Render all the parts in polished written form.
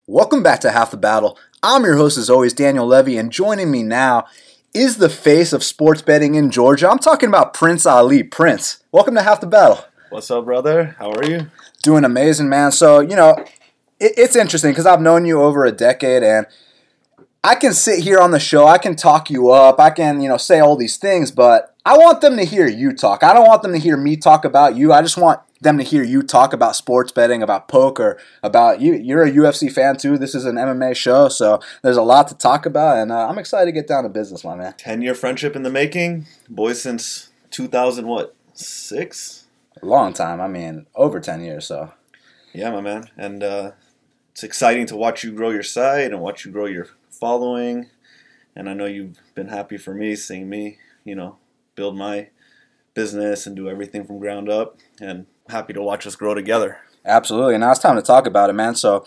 Welcome back to Half the Battle. I'm your host as always, Daniel Levy, and joining me now is the face of sports betting in Georgia. I'm talking about Prince Ali. Prince, welcome to Half the Battle. What's up, brother? How are you? Doing amazing, man. So, it's interesting because I've known you over a decade, and I can sit here on the show, I can talk you up, I can, say all these things, but I want them to hear you talk. I don't want them to hear me talk about you. I just want them to hear you talk about sports betting, about poker, about you. You're a UFC fan too. This is an MMA show, so there's a lot to talk about, and I'm excited to get down to business, my man. 10-year friendship in the making. Boys since 2006? A long time. I mean, over 10 years, so. Yeah, my man. And it's exciting to watch you grow your site and watch you grow your following. And I know you've been happy for me, seeing me, build my business and do everything from ground up. And happy to watch us grow together. Absolutely. Now it's time to talk about it, man. So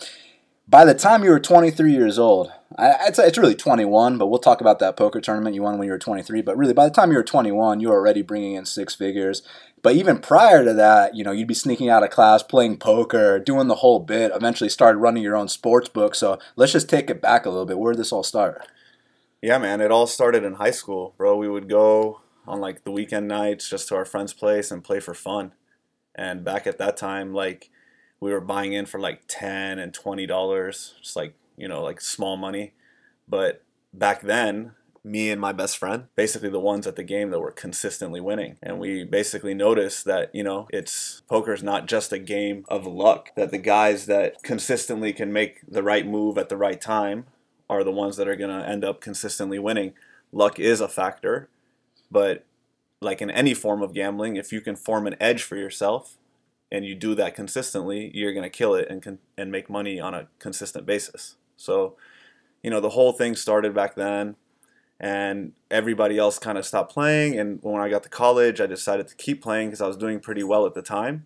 by the time you were 23 years old, it's really 21, but we'll talk about that poker tournament you won when you were 23. But really, by the time you were 21, you were already bringing in six figures. But even prior to that, you'd be sneaking out of class, playing poker, doing the whole bit, eventually started running your own sports book. So let's just take it back a little bit. Where did this all start? Yeah, man. It all started in high school, bro. We would go on the weekend nights just to our friend's place and play for fun. And back at that time, we were buying in for $10 and $20, just small money. But back then, me and my best friend, basically the ones at the game that were consistently winning. And we basically noticed that, poker's not just a game of luck, that the guys that consistently can make the right move at the right time are the ones that are going to end up consistently winning. Luck is a factor, but like in any form of gambling, if you can form an edge for yourself and you do that consistently, you're going to kill it and make money on a consistent basis. So, the whole thing started back then, and everybody else kind of stopped playing. And when I got to college, I decided to keep playing because I was doing pretty well at the time.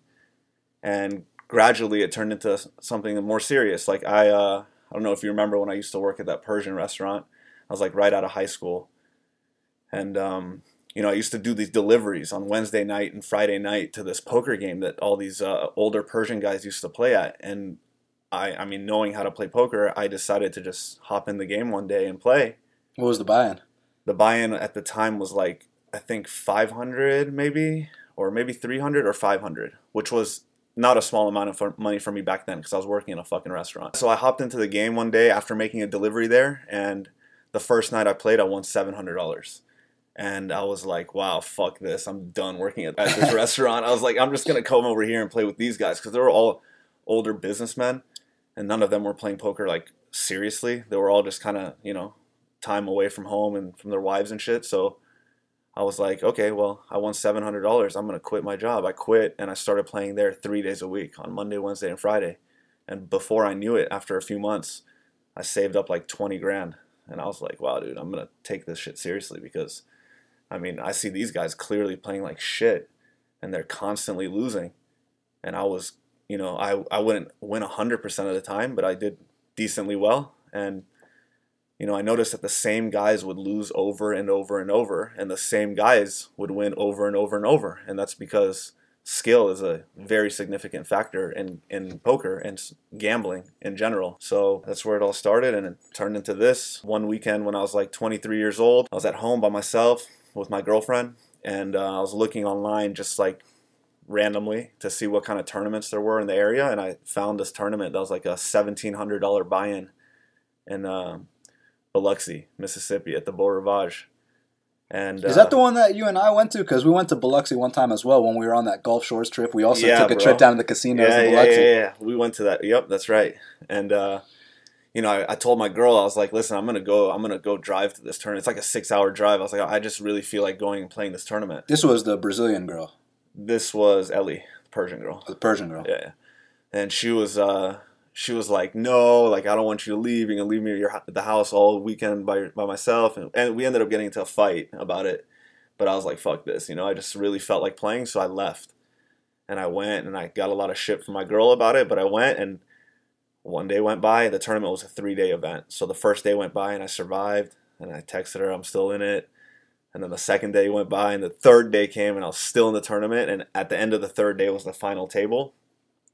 And gradually it turned into something more serious. I don't know if you remember when I used to work at that Persian restaurant. I was right out of high school. And, I used to do these deliveries on Wednesday night and Friday night to this poker game that all these older Persian guys used to play at. And I mean, knowing how to play poker, I decided to just hop in the game one day and play. What was the buy-in? The buy-in at the time was I think 500 maybe, or maybe 300 or 500, which was not a small amount of money for me back then because I was working in a fucking restaurant. So I hopped into the game one day after making a delivery there, and the first night I played, I won $700. And I was like, wow, fuck this. I'm done working at this restaurant. I was like, I'm just going to come over here and play with these guys because they were all older businessmen, and none of them were playing poker seriously. They were all just kind of, time away from home and from their wives and shit. So I was like, okay, well, I won $700. I'm going to quit my job. I quit, and I started playing there 3 days a week on Monday, Wednesday, and Friday. And before I knew it, after a few months, I saved up $20 grand. And I was like, wow, dude, I'm going to take this shit seriously because, I mean, I see these guys clearly playing like shit, and they're constantly losing. And I was, I wouldn't win 100% of the time, but I did decently well. And I noticed that the same guys would lose over and over and over, and the same guys would win over and over and over. And that's because skill is a very significant factor in poker and gambling in general. So that's where it all started, and it turned into this. One weekend when I was 23 years old, I was at home by myself with my girlfriend, and I was looking online just randomly to see what kind of tournaments there were in the area, and I found this tournament that was a $1,700 buy-in in Biloxi, Mississippi, at the Beau Rivage. And is that the one that you and I went to? Because we went to Biloxi one time as well when we were on that Gulf Shores trip. We also took a trip down to the casinos in Biloxi. Yeah. We went to that. Yep, that's right. And I told my girl, I was like, listen, I'm gonna go drive to this tournament. It's a 6-hour drive. I was like, I just really feel like going and playing this tournament. This was the Brazilian girl. This was Ellie, the Persian girl. The Persian girl. Yeah. And she was like, no, I don't want you to leave. You're going to leave me at the house all weekend by myself. And we ended up getting into a fight about it. But I was like, fuck this. I just really felt like playing, so I left. And I went, and I got a lot of shit from my girl about it. But I went, and one day went by. The tournament was a 3-day event. So the first day went by, and I survived. And I texted her, I'm still in it. And then the second day went by, and the third day came, and I was still in the tournament. And at the end of the third day was the final table.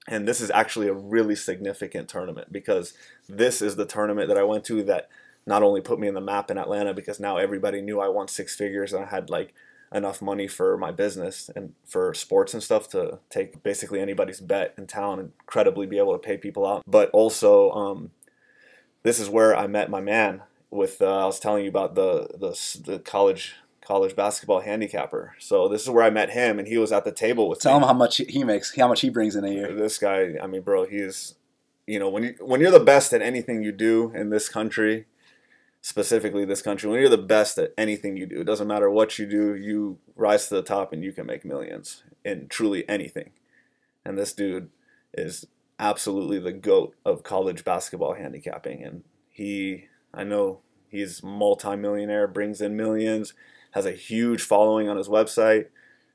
And this is actually a really significant tournament, because this is the tournament that I went to that not only put me in the map in Atlanta, because now everybody knew I won 6 figures and I had like enough money for my business and for sports and stuff to take basically anybody's bet in town and credibly be able to pay people out. But also, this is where I met my man with, I was telling you about the college basketball handicapper. So this is where I met him, and he was at the table with me. Tell him how much he makes, how much he brings in a year. This guy, I mean, bro, he's, you know, when you're the best at anything you do in this country, specifically this country, when you're the best at anything you do, it doesn't matter what you do, you rise to the top and you can make millions in truly anything. And this dude is absolutely the GOAT of college basketball handicapping. And I know he's multi-millionaire, brings in millions, has a huge following on his website,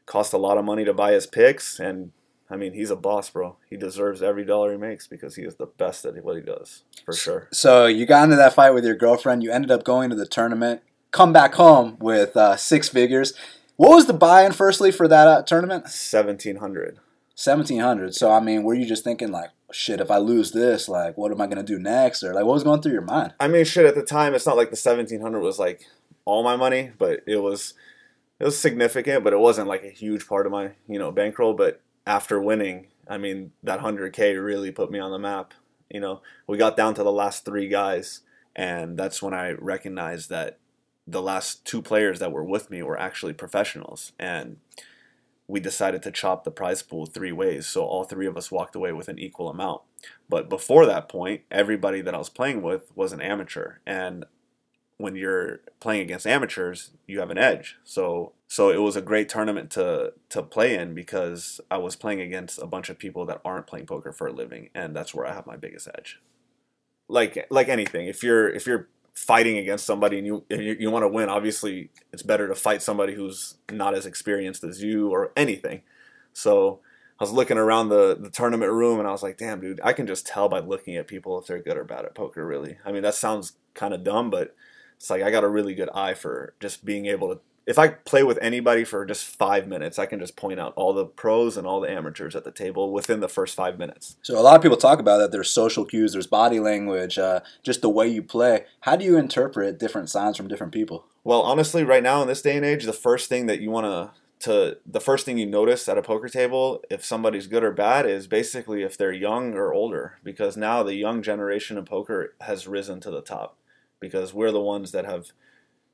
cost a lot of money to buy his picks, and I mean, he's a boss, bro. He deserves every dollar he makes because he is the best at what he does, for sure. So you got into that fight with your girlfriend. You ended up going to the tournament, come back home with 6 figures. What was the buy-in, firstly, for that tournament? $1,700. $1,700. So, I mean, were you just thinking, like, shit, if I lose this, like, what am I going to do next? Or, like, what was going through your mind? I mean, shit, at the time, it's not like the $1,700 was, like, all my money, but it was significant, but it wasn't, like, a huge part of my, you know, bankroll. But after winning, I mean, that 100K really put me on the map. You know, we got down to the last 3 guys, and that's when I recognized that the last 2 players that were with me were actually professionals, and we decided to chop the prize pool 3 ways, so all 3 of us walked away with an equal amount. But before that point, everybody that I was playing with was an amateur, and when you're playing against amateurs, you have an edge. So it was a great tournament to play in, because I was playing against a bunch of people that aren't playing poker for a living, and that's where I have my biggest edge. Like anything, if you're fighting against somebody and you want to win, obviously it's better to fight somebody who's not as experienced as you or anything. So I was looking around the tournament room, and I was like, damn, dude, I can just tell by looking at people if they're good or bad at poker, really. I mean, that sounds kind of dumb, but it's like I got a really good eye for just being able to, if I play with anybody for just 5 minutes, I can just point out all the pros and all the amateurs at the table within the first 5 minutes. So a lot of people talk about that. There's social cues, there's body language, just the way you play. How do you interpret different signs from different people? Well, honestly, right now in this day and age, the first thing that you the first thing you notice at a poker table, if somebody's good or bad, is basically if they're young or older, because now the young generation of poker has risen to the top, because we're the ones that have,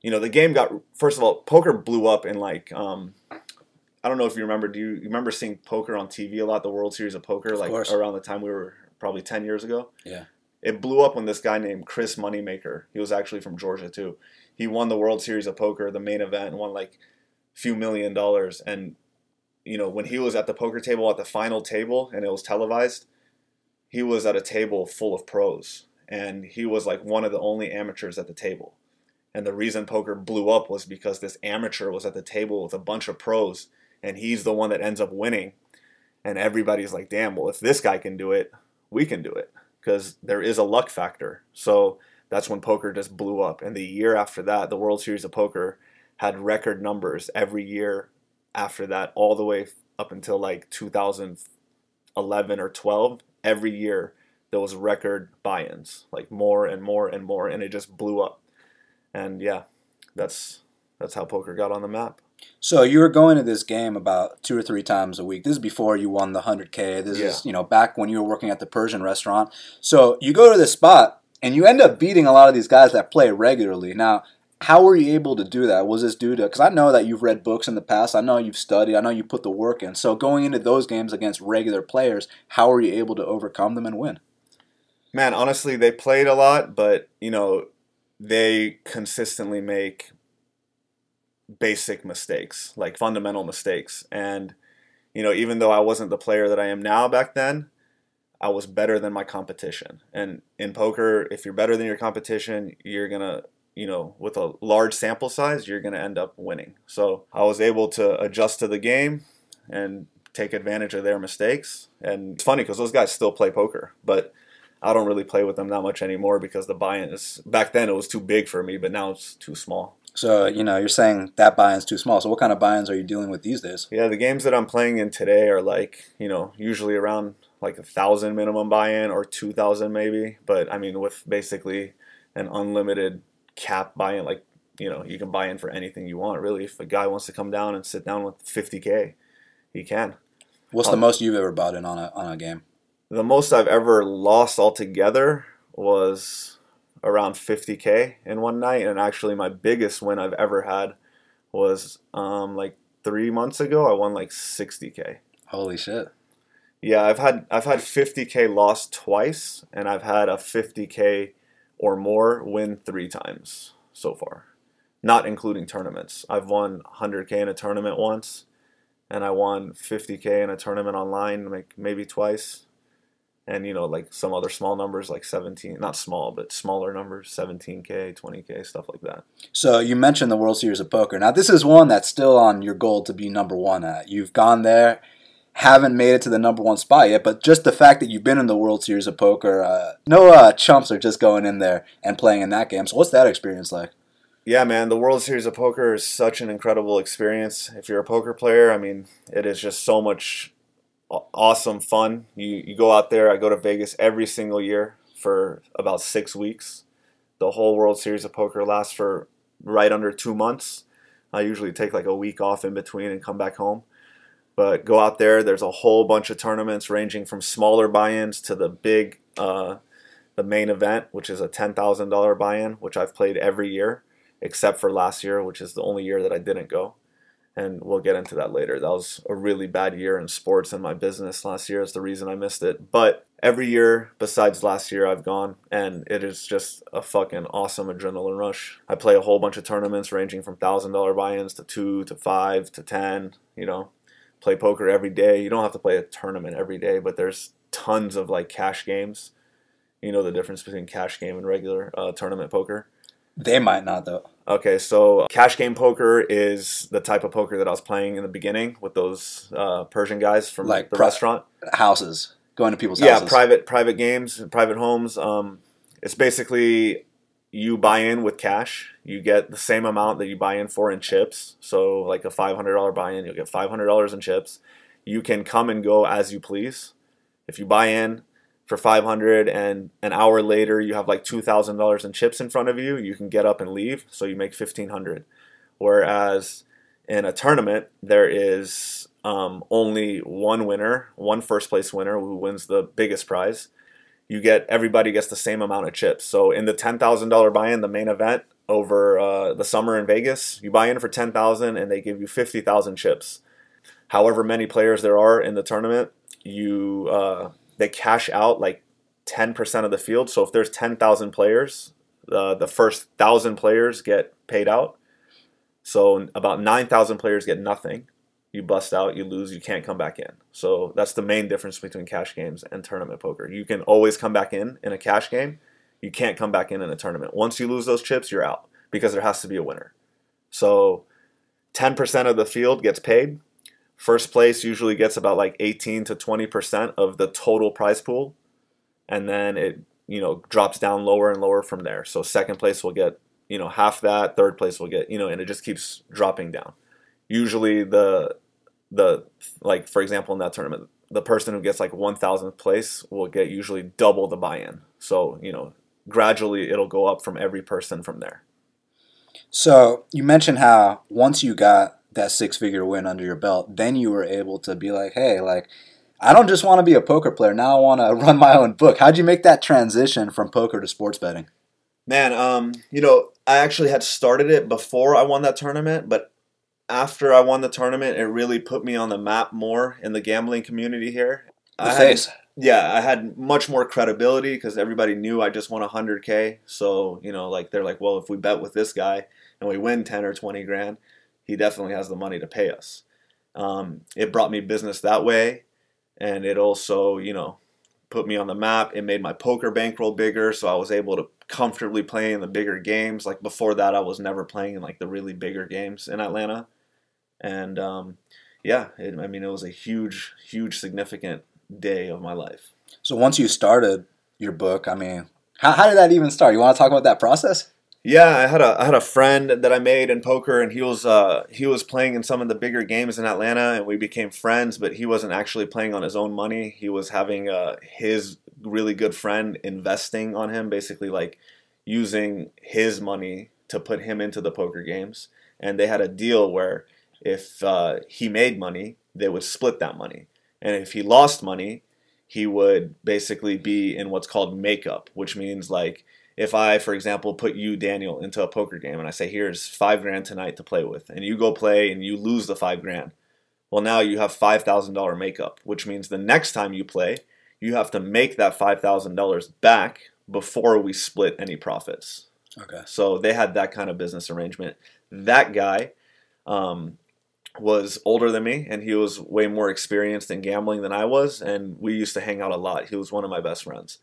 you know, the game got, first of all, poker blew up in like, I don't know if you remember, do you remember seeing poker on TV a lot, the World Series of Poker, like around the time we were probably 10 years ago? Yeah. It blew up when this guy named Chris Moneymaker, he was actually from Georgia too, he won the World Series of Poker, the main event, and won like a few $1 million. And, you know, when he was at the poker table, at the final table, and it was televised, he was at a table full of pros. And he was like one of the only amateurs at the table. And the reason poker blew up was because this amateur was at the table with a bunch of pros, and he's the one that ends up winning. And everybody's like, damn, well, if this guy can do it, we can do it. Because there is a luck factor. So that's when poker just blew up. And the year after that, the World Series of Poker had record numbers every year after that, all the way up until like 2011 or 12. Every year there was record buy-ins, like more and more and more, and it just blew up. And yeah, that's how poker got on the map. So you were going to this game about 2 or 3 times a week. This is before you won the 100K. This is, you know, back when you were working at the Persian restaurant. So you go to this spot, and you end up beating a lot of these guys that play regularly. Now, how were you able to do that? Was this due to, because I know that you've read books in the past, I know you've studied, I know you put the work in. So going into those games against regular players, how were you able to overcome them and win? Man, honestly, they played a lot, but, you know, they consistently make basic mistakes, like fundamental mistakes. And, you know, even though I wasn't the player that I am now back then, I was better than my competition. And in poker, if you're better than your competition, you're going to, you know, with a large sample size, you're going to end up winning. So I was able to adjust to the game and take advantage of their mistakes. And it's funny because those guys still play poker, but I don't really play with them that much anymore because the buy-in is, back then it was too big for me, but now it's too small. So, you know, you're saying that buy-in's too small. So what kind of buy-ins are you dealing with these days? Yeah, the games that I'm playing in today are like, you know, usually around like 1,000 minimum buy-in or 2,000 maybe. But I mean, with basically an unlimited cap buy-in, like, you know, you can buy in for anything you want, really. If a guy wants to come down and sit down with 50K, he can. What's the most you've ever bought in on a game? The most I've ever lost altogether was around 50K in one night, and actually my biggest win I've ever had was like 3 months ago. I won like 60K. Holy shit. Yeah, I've had 50K lost twice, and I've had a 50K or more win 3 times so far, not including tournaments. I've won 100K in a tournament once, and I won 50K in a tournament online, like maybe twice. And, you know, like some other small numbers, like 17, not small, but smaller numbers, 17K, 20K, stuff like that. So you mentioned the World Series of Poker. Now, this is one that's still on your goal to be #1 at. You've gone there, haven't made it to the #1 spot yet, but just the fact that you've been in the World Series of Poker, no chumps are just going in there and playing in that game. So what's that experience like? Yeah, man, the World Series of Poker is such an incredible experience. If you're a poker player, I mean, it is just so much awesome fun. You go out there. I go to Vegas every single year for about 6 weeks. The whole World Series of Poker lasts for right under 2 months. I usually take like a week off in between and come back home. But go out there. There's a whole bunch of tournaments ranging from smaller buy-ins to the big, the main event, which is a $10,000 buy-in, which I've played every year except for last year, which is the only year that I didn't go. And we'll get into that later. That was a really bad year in sports and my business last year. Is the reason I missed it. But every year besides last year I've gone, and it is just a fucking awesome adrenaline rush. I play a whole bunch of tournaments ranging from $1,000 buy-ins to 2 to 5 to 10, you know. Play poker every day. You don't have to play a tournament every day, but there's tons of like cash games. You know the difference between cash game and regular tournament poker? They might not, though. Okay, so cash game poker is the type of poker that I was playing in the beginning with those Persian guys from like the restaurant. Houses, going to people's houses. Yeah, private games, private homes. It's basically you buy in with cash. You get the same amount that you buy in for in chips. So like a $500 buy-in, you'll get $500 in chips. You can come and go as you please. If you buy in for $500 and an hour later you have like $2,000 in chips in front of you, you can get up and leave, so you make $1,500. Whereas in a tournament there is only one winner, one first place winner who wins the biggest prize. Everybody gets the same amount of chips. So in the $10,000 buy-in, the main event over the summer in Vegas, you buy in for $10,000 and they give you 50,000 chips. However many players there are in the tournament, they cash out like 10% of the field. So if there's 10,000 players, the first 1,000 players get paid out. So about 9,000 players get nothing. You bust out, you lose, you can't come back in. So that's the main difference between cash games and tournament poker. You can always come back in a cash game. You can't come back in a tournament. Once you lose those chips, you're out because there has to be a winner. So 10% of the field gets paid. First place usually gets about like 18 to 20% of the total prize pool, and then it drops down lower and lower from there. So second place will get half that, third place will get and it just keeps dropping down. Usually the like for example in that tournament, the person who gets like 1,000th place will get usually double the buy-in. So gradually it'll go up from every person from there. So you mentioned how once you got that 6-figure win under your belt, then you were able to be like, hey, like, I don't just want to be a poker player. Now I want to run my own book. How'd you make that transition from poker to sports betting? Man, I actually had started it before I won that tournament, but after I won the tournament, it really put me on the map more in the gambling community here. I had much more credibility because everybody knew I just won 100K. So, they're like, well, if we bet with this guy and we win 10 or 20 grand, he definitely has the money to pay us. It brought me business that way, and it also, put me on the map. It made my poker bankroll bigger, so I was able to comfortably play in the bigger games. Like before that, I was never playing in like the really bigger games in Atlanta. And it was a huge, huge, significant day of my life. So once you started your book, I mean, how did that even start? You want to talk about that process? Yeah, I had a friend that I made in poker, and he was playing in some of the bigger games in Atlanta, and we became friends. But he wasn't actually playing on his own money. He was having his really good friend investing on him, basically like using his money to put him into the poker games. And they had a deal where if he made money, they would split that money, and if he lost money, he would basically be in what's called makeup, which means like if I, for example, put you, Daniel, into a poker game and I say, here's 5 grand tonight to play with, and you go play and you lose the 5 grand, well, now you have $5,000 makeup, which means the next time you play, you have to make that $5,000 back before we split any profits. Okay. So they had that kind of business arrangement. That guy was older than me, and he was way more experienced in gambling than I was, and we used to hang out a lot. He was one of my best friends.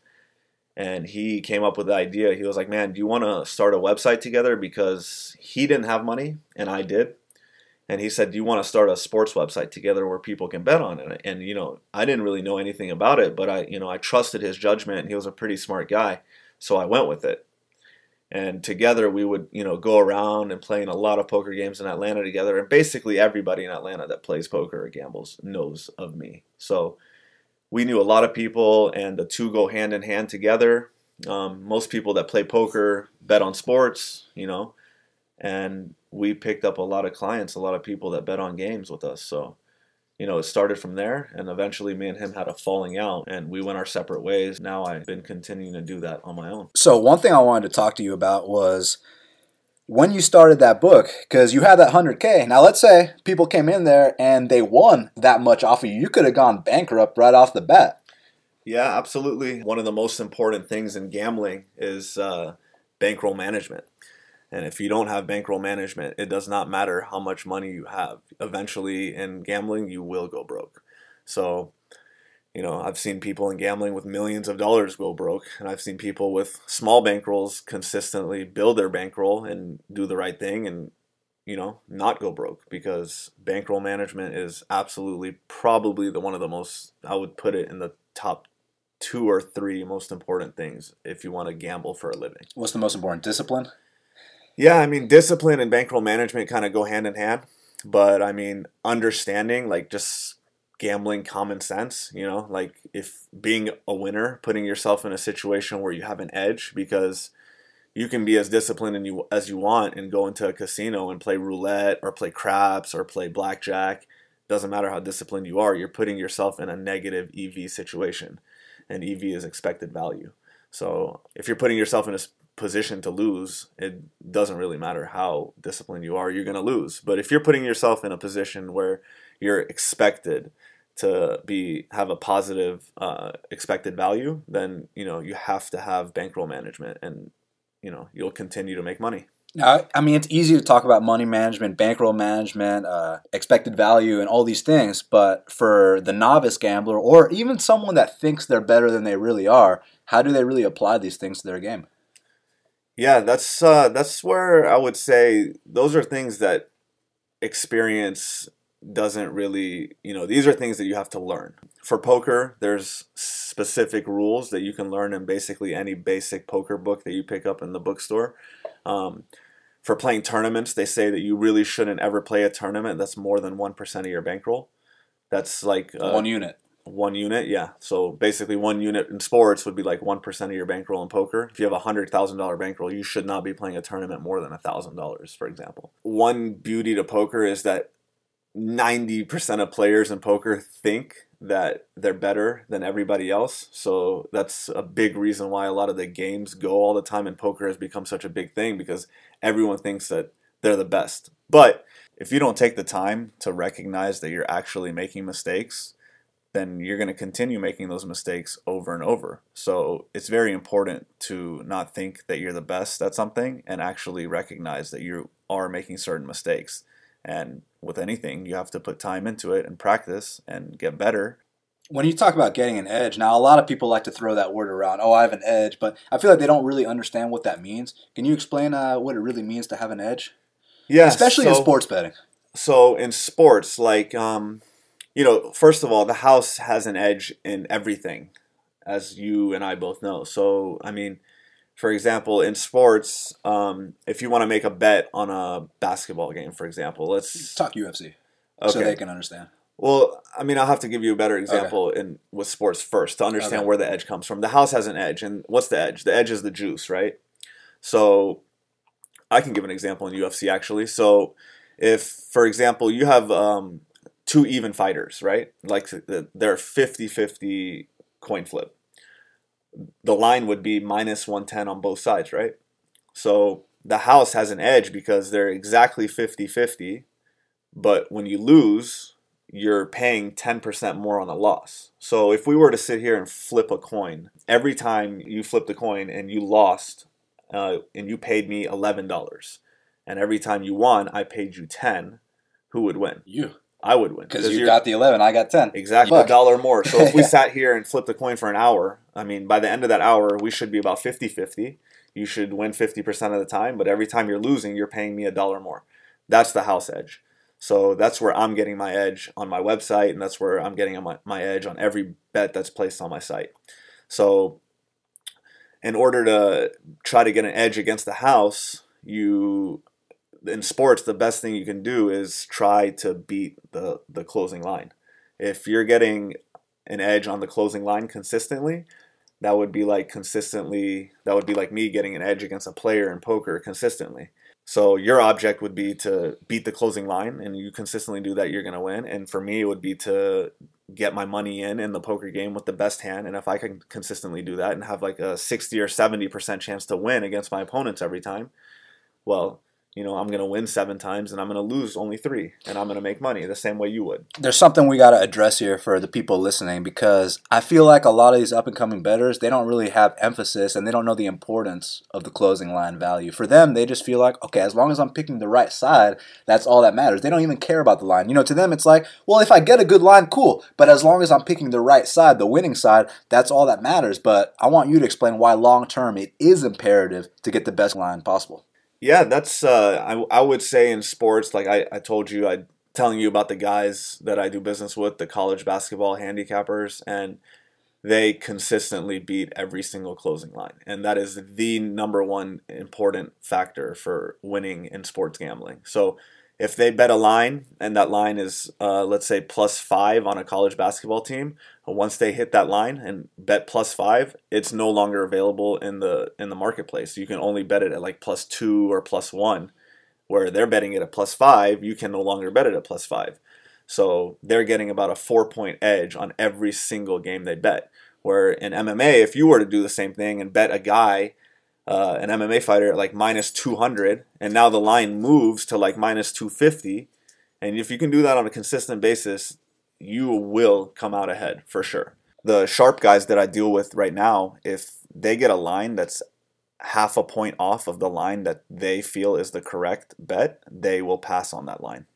And he came up with the idea. He was like, man, do you want to start a website together? Because he didn't have money and I did. And he said, do you want to start a sports website together where people can bet on it? And you know, I didn't really know anything about it, but I trusted his judgment, and he was a pretty smart guy. So I went with it. And together we would, go around and play in a lot of poker games in Atlanta together. And basically everybody in Atlanta that plays poker or gambles knows of me. So we knew a lot of people, and the two go hand in hand together. Most people that play poker bet on sports, and we picked up a lot of clients, a lot of people that bet on games with us. So, it started from there, and eventually me and him had a falling out, and we went our separate ways. Now I've been continuing to do that on my own. So one thing I wanted to talk to you about was when you started that book, because you had that 100K. Now, let's say people came in there and they won that much off of you. You could have gone bankrupt right off the bat. Yeah, absolutely. One of the most important things in gambling is bankroll management. And if you don't have bankroll management, it does not matter how much money you have. Eventually, in gambling, you will go broke. So, I've seen people in gambling with millions of dollars go broke, and I've seen people with small bankrolls consistently build their bankroll and do the right thing and, not go broke, because bankroll management is absolutely probably one of the most, I would put it in the top 2 or 3 most important things if you want to gamble for a living. What's the most important? Discipline? Yeah, I mean, discipline and bankroll management kind of go hand in hand, but I mean, understanding, like, just gambling common sense, like if being a winner, putting yourself in a situation where you have an edge, because you can be as disciplined as you want and go into a casino and play roulette or play craps or play blackjack. Doesn't matter how disciplined you are, you're putting yourself in a negative EV situation, and EV is expected value. So if you're putting yourself in a position to lose, it doesn't really matter how disciplined you are, you're going to lose. But if you're putting yourself in a position where you're expected to have a positive expected value, then you have to have bankroll management, and you'll continue to make money. Now, I mean, it's easy to talk about money management, bankroll management, expected value, and all these things, but for the novice gambler, or even someone that thinks they're better than they really are, how do they really apply these things to their game? Yeah, that's where I would say those are things that experience doesn't really, these are things that you have to learn. For poker, there's specific rules that you can learn in basically any basic poker book that you pick up in the bookstore. For playing tournaments, they say that you really shouldn't ever play a tournament that's more than 1% of your bankroll. That's like 1 unit. 1 unit, yeah. So basically 1 unit in sports would be like 1% of your bankroll in poker. If you have a $100,000 bankroll, you should not be playing a tournament more than $1,000, for example. One beauty to poker is that 90% of players in poker think that they're better than everybody else. So that's a big reason why a lot of the games go all the time in poker has become such a big thing, because everyone thinks that they're the best. But if you don't take the time to recognize that you're actually making mistakes, then you're going to continue making those mistakes over and over. So it's very important to not think that you're the best at something and actually recognize that you are making certain mistakes. And with anything, you have to put time into it and practice and get better. When you talk about getting an edge, now a lot of people like to throw that word around, oh, I have an edge, but I feel like they don't really understand what that means. Can you explain what it really means to have an edge? Yeah, especially in sports betting. So in sports, like, first of all, the house has an edge in everything, as you and I both know. So, I mean, for example, in sports, if you want to make a bet on a basketball game, for example, let's talk UFC okay. so they can understand. Well, I mean, I'll have to give you a better example with sports first to understand where the edge comes from. The house has an edge, and what's the edge? The edge is the juice, right? So I can give an example in UFC, actually. So if, for example, you have two even fighters, right? Like they're 50-50 coin flip. The line would be -110 on both sides, right? So the house has an edge because they're exactly 50-50, but when you lose, you're paying 10% more on the loss. So if we were to sit here and flip a coin, every time you flipped a coin and you lost, and you paid me $11, and every time you won, I paid you 10, who would win? You. I would win. Because you got the 11, I got 10. Exactly, $1 more. So if we sat here and flipped a coin for an hour, I mean, by the end of that hour, we should be about 50-50. You should win 50% of the time, but every time you're losing, you're paying me $1 more. That's the house edge. So that's where I'm getting my edge on my website, and that's where I'm getting my edge on every bet that's placed on my site. So in order to try to get an edge against the house, in sports, the best thing you can do is try to beat the closing line. If you're getting an edge on the closing line consistently, that would be like me getting an edge against a player in poker consistently. So your object would be to beat the closing line, and you consistently do that, you're going to win. And for me, it would be to get my money in the poker game with the best hand. And if I can consistently do that and have like a 60 or 70% chance to win against my opponents every time, well, you know, I'm going to win 7 times and I'm going to lose only 3, and I'm going to make money the same way you would. There's something we got to address here for the people listening, because I feel like a lot of these up-and-coming bettors, they don't really have emphasis and they don't know the importance of the closing line value. For them, they just feel like, okay, as long as I'm picking the right side, that's all that matters. They don't even care about the line. You know, to them, it's like, well, if I get a good line, cool. But as long as I'm picking the right side, the winning side, that's all that matters. But I want you to explain why long-term it is imperative to get the best line possible. Yeah, that's I would say in sports, like I told you, I'm telling you about the guys that I do business with, the college basketball handicappers, and they consistently beat every single closing line. And that is the #1 important factor for winning in sports gambling. So if they bet a line and that line is, let's say, +5 on a college basketball team, once they hit that line and bet +5, it's no longer available in the marketplace. You can only bet it at like +2 or +1, where they're betting it at +5. You can no longer bet it at +5. So they're getting about a 4-point edge on every single game they bet. Where in MMA, if you were to do the same thing and bet a guy, an MMA fighter, at like -200, and now the line moves to like -250, and if you can do that on a consistent basis, you will come out ahead for sure. The sharp guys that I deal with right now, if they get a line that's half a point off of the line that they feel is the correct bet, they will pass on that line,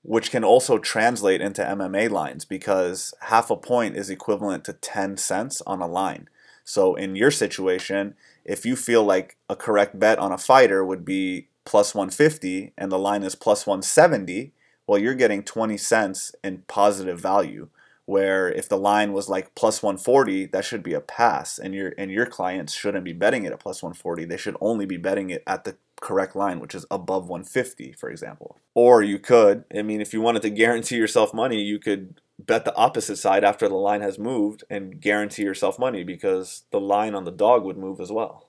which can also translate into MMA lines, because half a point is equivalent to 10 cents on a line. So in your situation, if you feel like a correct bet on a fighter would be +150 and the line is +170, well, you're getting 20 cents in positive value. Where if the line was like +140, that should be a pass, and your clients shouldn't be betting it at +140. They should only be betting it at the correct line, which is above 150, for example. Or you could, I mean, if you wanted to guarantee yourself money, you could bet the opposite side after the line has moved and guarantee yourself money, because the line on the dog would move as well.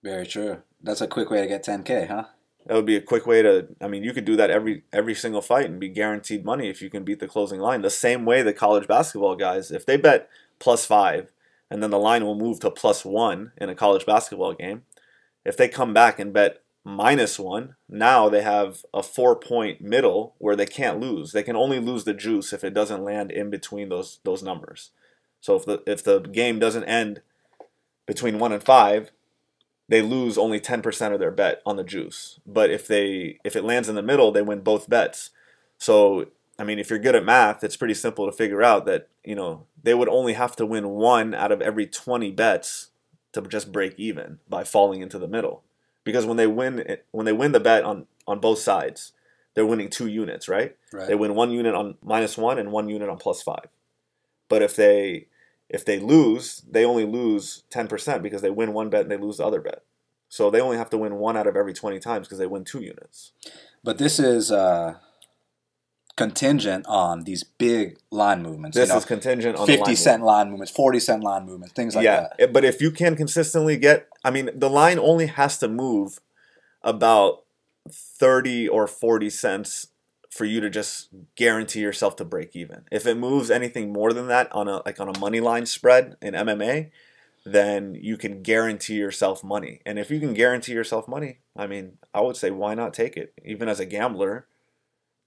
Very true. That's a quick way to get 10K, huh? That would be a quick way to, I mean, you could do that every single fight and be guaranteed money if you can beat the closing line. The same way the college basketball guys, if they bet +5 and then the line will move to +1 in a college basketball game, if they come back and bet -1, now they have a 4-point middle where they can't lose. They can only lose the juice if it doesn't land in between those numbers. So if the game doesn't end between 1 and 5, they lose only 10% of their bet on the juice. But if it lands in the middle, they win both bets. So, I mean, if you're good at math, it's pretty simple to figure out that, you know, they would only have to win 1 out of every 20 bets to just break even by falling into the middle. Because when they win the bet on both sides, they're winning 2 units, right? They win 1 unit on -1 and 1 unit on +5. But if If they lose, they only lose 10% because they win one bet and they lose the other bet. So they only have to win 1 out of every 20 times because they win 2 units. But this is contingent on these big line movements. This is contingent on 50-cent line movements, 40-cent line movements, things like that. Yeah, but if you can consistently get, I mean, the line only has to move about 30 or 40 cents for you to just guarantee yourself to break even. If it moves anything more than that on a money line spread in MMA, then you can guarantee yourself money. And if you can guarantee yourself money, I mean, I would say why not take it? Even as a gambler,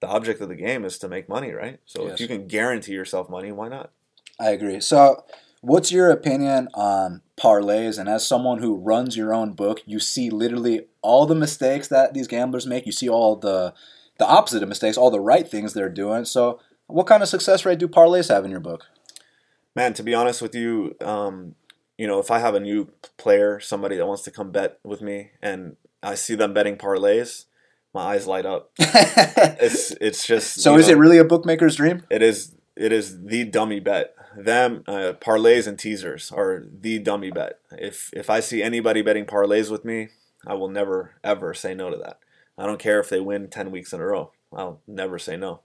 the object of the game is to make money, right? So Yes. if you can guarantee yourself money, why not? I agree. So what's your opinion on parlays? And as someone who runs your own book, you see literally all the mistakes that these gamblers make. You see all the opposite of mistakes, all the right things they're doing. So what kind of success rate do parlays have in your book? Man, to be honest with you, if I have a new player, somebody that wants to come bet with me, and I see them betting parlays, my eyes light up. It's just. So is it really a bookmaker's dream? It is the dummy bet. Them parlays and teasers are the dummy bet. If I see anybody betting parlays with me, I will never ever say no to that. I don't care if they win 10 weeks in a row. I'll never say no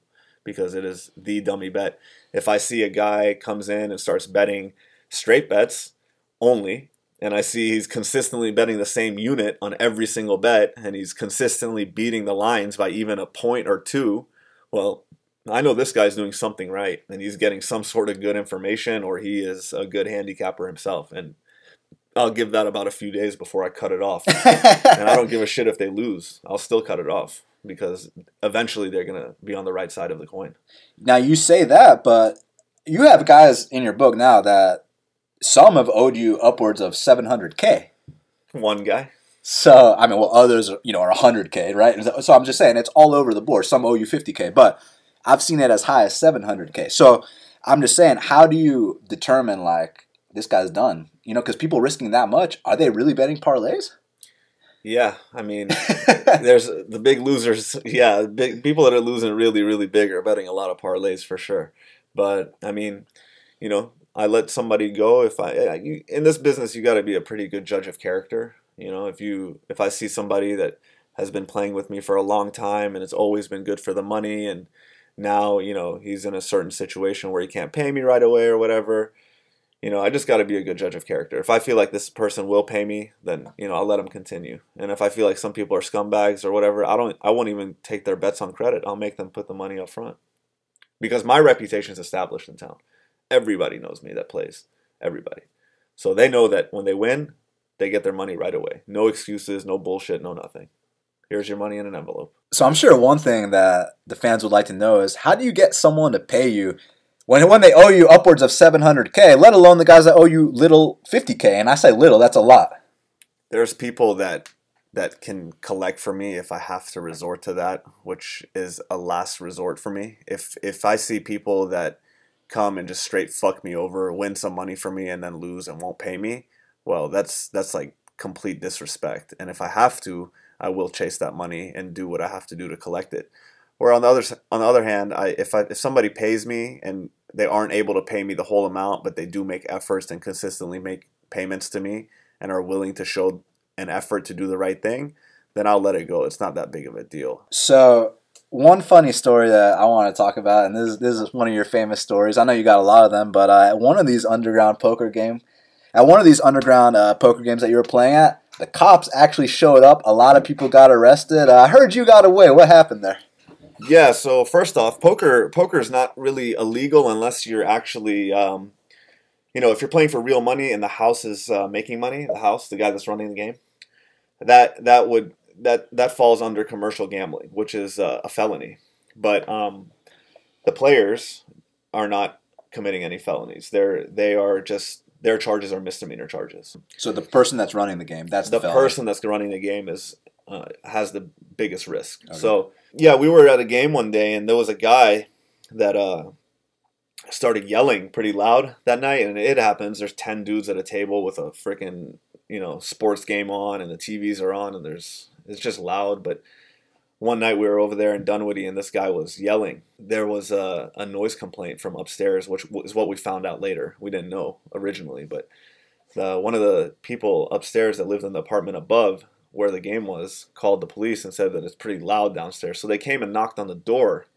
because it is the dummy bet. If I see a guy comes in and starts betting straight bets only, and I see he's consistently betting the same unit on every single bet, and he's consistently beating the lines by even a point or two, well, I know this guy's doing something right, and he's getting some sort of good information, or he is a good handicapper himself. And I'll give that about a few days before I cut it off. And I don't give a shit if they lose. I'll still cut it off because eventually they're going to be on the right side of the coin. Now, you say that, but you have guys in your book now that some have owed you upwards of $700K. One guy. So, I mean, well, others are 100K, right? So I'm just saying it's all over the board. Some owe you 50K, but I've seen it as high as 700K. So I'm just saying, how do you determine, like, this guy's done? Because people risking that much, are they really betting parlays? Yeah, I mean, there's the big losers. Yeah, big people that are losing really, really big are betting a lot of parlays for sure. But I mean, I let somebody go in this business. You got to be a pretty good judge of character. If I see somebody that has been playing with me for a long time and it's always been good for the money, and now he's in a certain situation where he can't pay me right away or whatever. I just got to be a good judge of character. If I feel like this person will pay me, then I'll let them continue. And if I feel like some people are scumbags or whatever, I won't even take their bets on credit. I'll make them put the money up front because my reputation is established in town. Everybody knows me that plays. Everybody. So they know that when they win, they get their money right away. No excuses, no bullshit, no nothing. Here's your money in an envelope. So I'm sure one thing that the fans would like to know is, how do you get someone to pay you when they owe you upwards of $700K, let alone the guys that owe you little 50K? And I say little, that's a lot. There's people that can collect for me if I have to resort to that, which is a last resort for me. If I see people that come and just straight fuck me over, win some money for me, and then lose and won't pay me, well, that's like complete disrespect. And if I have to, I will chase that money and do what I have to do to collect it. Or on the other hand, if somebody pays me and they aren't able to pay me the whole amount, but they do make efforts and consistently make payments to me and are willing to show an effort to do the right thing, then I'll let it go. It's not that big of a deal. So one funny story that I want to talk about, and this is one of your famous stories. I know you got a lot of them, but at one of these underground poker games that you were playing at, the cops actually showed up. A lot of people got arrested. I heard you got away. What happened there? Yeah, so first off, poker is not really illegal unless you're actually, if you're playing for real money and the house is making money, the guy that's running the game, that falls under commercial gambling, which is a felony. But the players are not committing any felonies. Their charges are misdemeanor charges. So the person that's running the game, that's the felony. Person that's running the game has the biggest risk. Okay. So yeah, we were at a game one day and there was a guy that started yelling pretty loud that night, and it happens. There's 10 dudes at a table with a freaking sports game on, and the TVs are on, and it's just loud. But one night we were over there in Dunwoody and this guy was yelling. There was a noise complaint from upstairs, which is what we found out later. We didn't know originally, but one of the people upstairs that lived in the apartment above where the game was called the police and said that it's pretty loud downstairs. So they came and knocked on the door.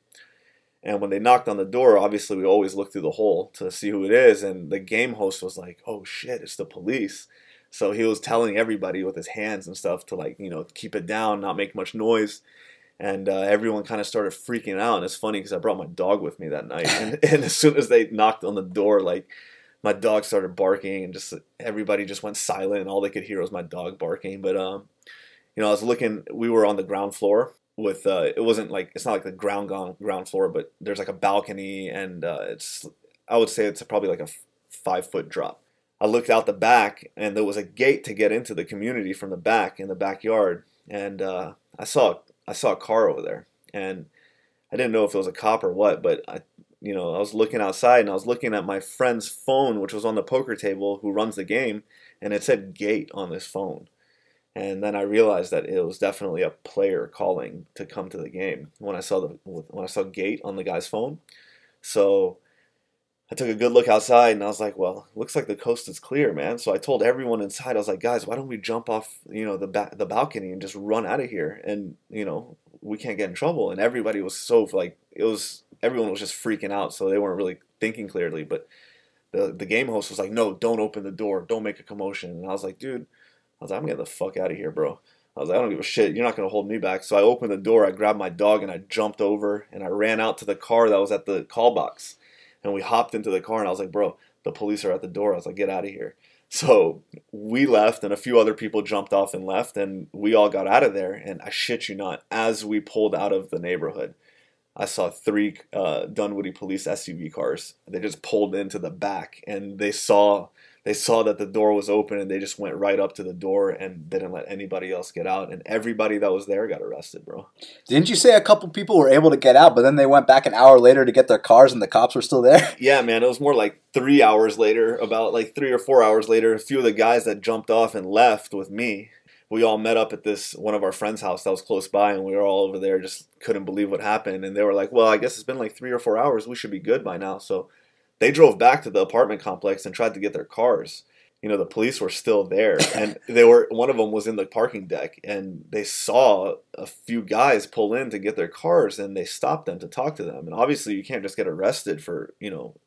And when they knocked on the door, obviously we always look through the hole to see who it is. And the game host was like, "Oh shit, it's the police." So he was telling everybody with his hands and stuff to, like, keep it down, not make much noise. And everyone kind of started freaking out. And it's funny because I brought my dog with me that night. And as soon as they knocked on the door, like, my dog started barking and just everybody just went silent. And all they could hear was my dog barking. But, I was looking, we were on the ground floor with, it's not like the ground floor, but there's like a balcony. And I would say it's probably like a 5-foot drop. I looked out the back and there was a gate to get into the community from the back in the backyard. And I saw a car over there, and I didn't know if it was a cop or what, but I was looking outside and I was looking at my friend's phone, which was on the poker table, who runs the game, and it said gate on this phone. And then I realized that it was definitely a player calling to come to the game when I saw gate on the guy's phone. So I took a good look outside and I was like, well, looks like the coast is clear, man. So I told everyone inside, I was like, guys, why don't we jump off, the balcony and just run out of here? And, we can't get in trouble. And everybody was so, like, everyone was just freaking out. So they weren't really thinking clearly. But the game host was like, no, don't open the door. Don't make a commotion. And I was like, dude, I'm getting the fuck out of here, bro. I was like, I don't give a shit. You're not going to hold me back. So I opened the door. I grabbed my dog and I jumped over and I ran out to the car that was at the call box. And we hopped into the car, and I was like, bro, the police are at the door. I was like, get out of here. So we left, and a few other people jumped off and left, and we all got out of there. And I shit you not, as we pulled out of the neighborhood, I saw 3 Dunwoody police SUV cars. They just pulled into the back, and they saw that the door was open, and they just went right up to the door and didn't let anybody else get out. And everybody that was there got arrested, bro. Didn't you say a couple people were able to get out, but then they went back an hour later to get their cars and the cops were still there? Yeah, man. It was more like 3 hours later, about like 3 or 4 hours later. A few of the guys that jumped off and left with me, we all met up at one of our friends' house that was close by, and we were all over there, just couldn't believe what happened. And they were like, well, I guess it's been like 3 or 4 hours. We should be good by now. So they drove back to the apartment complex and tried to get their cars. The police were still there, and one of them was in the parking deck, and they saw a few guys pull in to get their cars, and they stopped them to talk to them. And obviously you can't just get arrested for,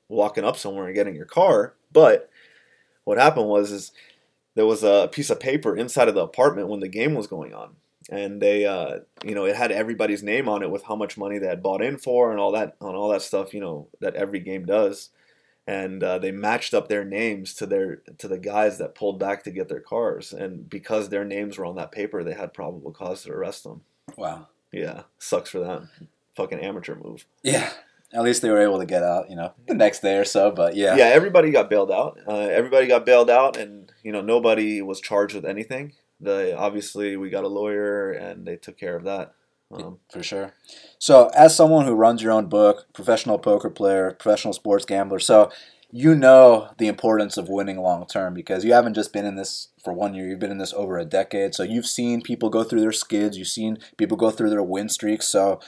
walking up somewhere and getting your car. But what happened is there was a piece of paper inside of the apartment when the game was going on. And they, it had everybody's name on it with how much money they had bought in for and all that stuff, that every game does. And they matched up their names to the guys that pulled back to get their cars. And because their names were on that paper, they had probable cause to arrest them. Wow. Yeah, sucks for them. Fucking amateur move. Yeah. At least they were able to get out, the next day or so. But yeah. Yeah, everybody got bailed out. And, nobody was charged with anything. Obviously, we got a lawyer, and they took care of that. For sure. So as someone who runs your own book, professional poker player, professional sports gambler, so you know the importance of winning long term, because you haven't just been in this for 1 year, you've been in this over a decade. So you've seen people go through their skids, you've seen people go through their win streaks. So